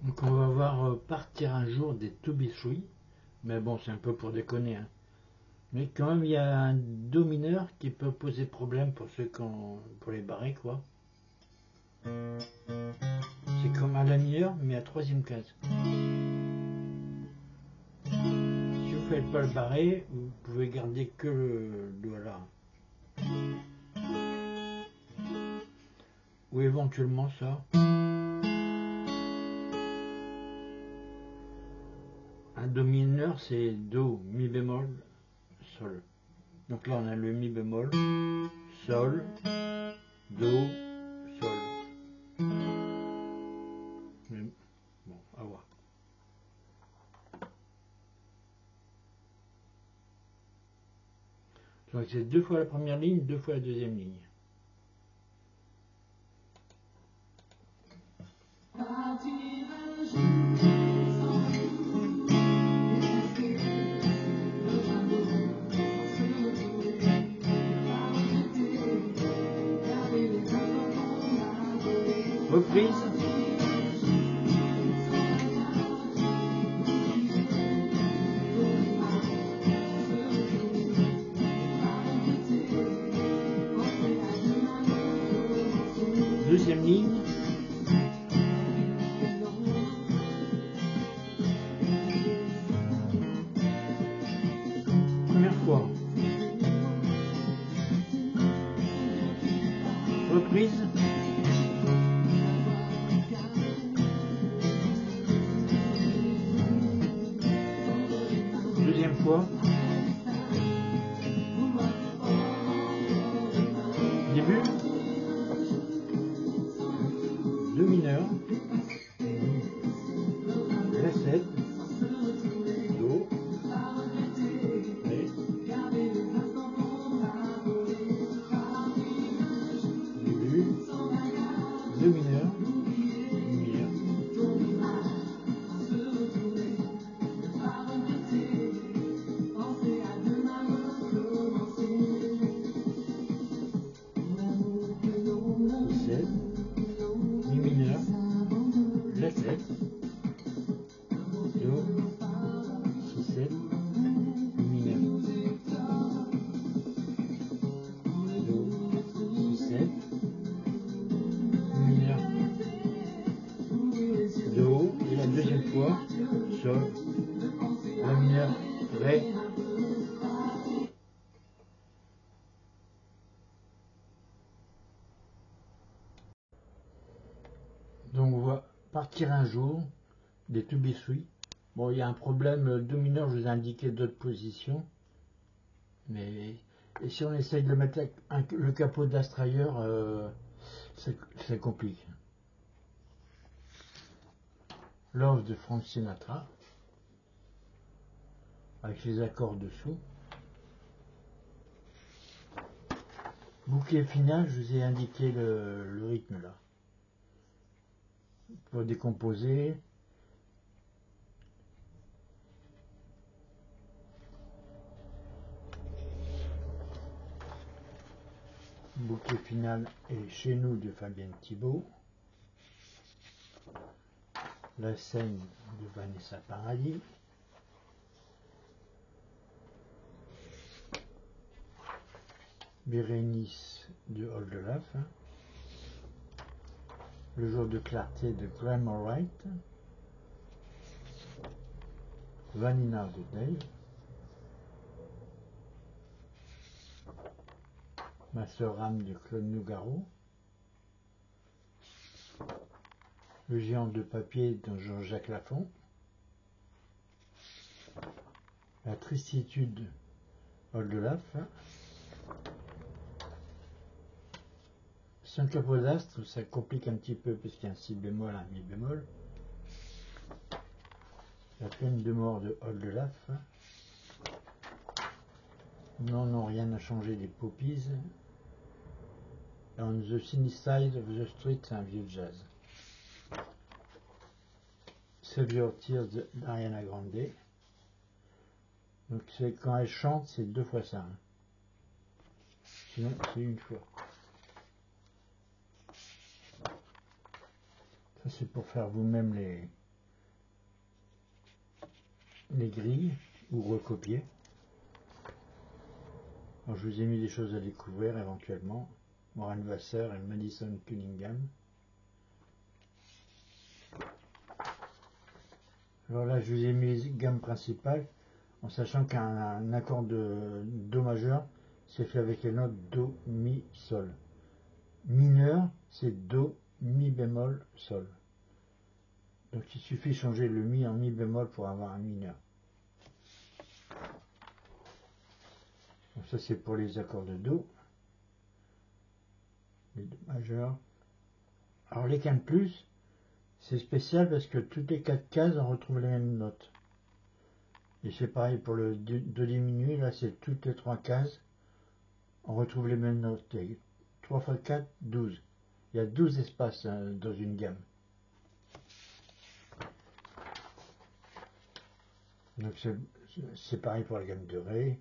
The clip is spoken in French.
Donc on va voir partir un jour des To Be Three, mais bon c'est un peu pour déconner. Hein. Mais quand même il y a un Do mineur qui peut poser problème pour ceux pour les barrer quoi. C'est comme à la mineure mais à troisième case. Si vous faites pas le barré, vous pouvez garder que le Do là. Ou éventuellement ça. Un Do mineur c'est Do, Mi bémol, Sol. Donc là on a le Mi bémol, Sol, Do, Sol. Bon, à voir. Donc c'est 2 fois la première ligne, 2 fois la deuxième ligne. Reprise. Deuxième ligne. Première fois. Reprise. Deuxième fois. Début. Do mineur. La 7. Do. Ré. Début. Do mineur. Mi. Mi mineur, la 7, Do, Si 7, Mi mineur, Do, Si 7, Mi mineur, Do, et la deuxième fois, Sol, La mineur, Ré. Donc on va partir un jour des To Be Three. Bon, il y a un problème, Do mineur, je vous ai indiqué d'autres positions. Mais et si on essaye de mettre le capot d'Astrailleur, c'est compliqué. Love de Frank Sinatra, avec les accords dessous. Bouquet final, je vous ai indiqué le rythme là. Pour décomposer. Bouquet final est Chez nous de Fabienne Thibault. La scène de Vanessa Paradis. Bérénice de Oldelaf. Le jour de clarté de Graham Allwright. Vanina de Dave. Ma sœur âme de Claude Nougaro. Le géant de papier de Jean-Jacques Lafont. La tristitude Oldelaf. C'est un capot d'astre, ça complique un petit peu puisqu'il y a un si bémol, un mi bémol. La peine de mort de Oldelaf. Non, non, rien n'a changé des Poppies. On the Sunny Side of the Street, c'est un vieux jazz. Save Your Tears d'Ariana Grande. Donc quand elle chante, c'est 2 fois ça. Hein. Sinon, c'est une fois. Ça, c'est pour faire vous-même les les grilles ou recopier. Alors, je vous ai mis des choses à découvrir éventuellement. Warren Wasser et Madison Cunningham. Alors là, je vous ai mis les gammes principales, en sachant qu'un accord de Do majeur, c'est fait avec les notes Do, Mi, Sol. Mineur, c'est Do, Mi bémol, Sol. Donc il suffit de changer le Mi en Mi bémol pour avoir un mineur. Donc ça c'est pour les accords de Do. Les Do majeurs. Alors les cannes plus, c'est spécial parce que toutes les 4 cases on retrouve les mêmes notes. Et c'est pareil pour le Do diminué, là c'est toutes les 3 cases, on retrouve les mêmes notes. Et 3 x 4, 12. Il y a 12 espaces dans une gamme. Donc c'est pareil pour la gamme de Ré.